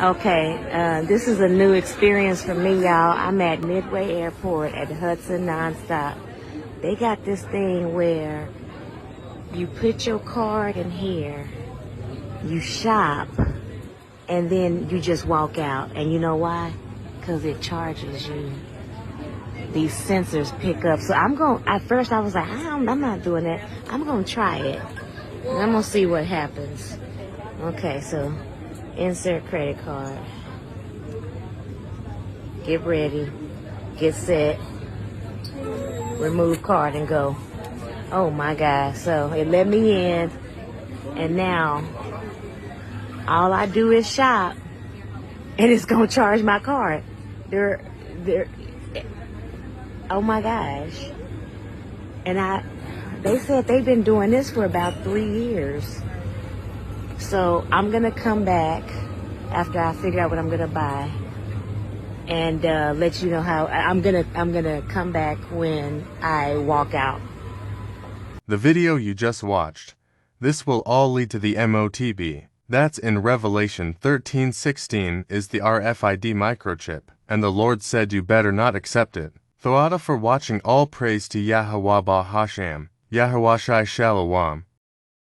Okay, this is a new experience for me, y'all. I'm at Midway Airport at Hudson Nonstop. They got this thing where you put your card in here, you shop, and then you just walk out. And you know why? Because it charges you. These sensors pick up. So at first I was like, I'm not doing that. I'm going to try it. And I'm going to see what happens. Okay, so insert credit card. Get ready. Get set. Remove card and go. Oh my God. So it let me in. And now all I do is shop. And it's going to charge my card. Oh my gosh. And they said they've been doing this for about 3 years. So I'm gonna come back after I figure out what I'm gonna buy and let you know how I'm gonna come back when I walk out. The video you just watched. This will all lead to the MOTB. That's in Revelation 13:16 is the RFID microchip, and the Lord said you better not accept it. Thoada for watching. All praise to Yahweh Bahasham, Yahweh Shai Shalom.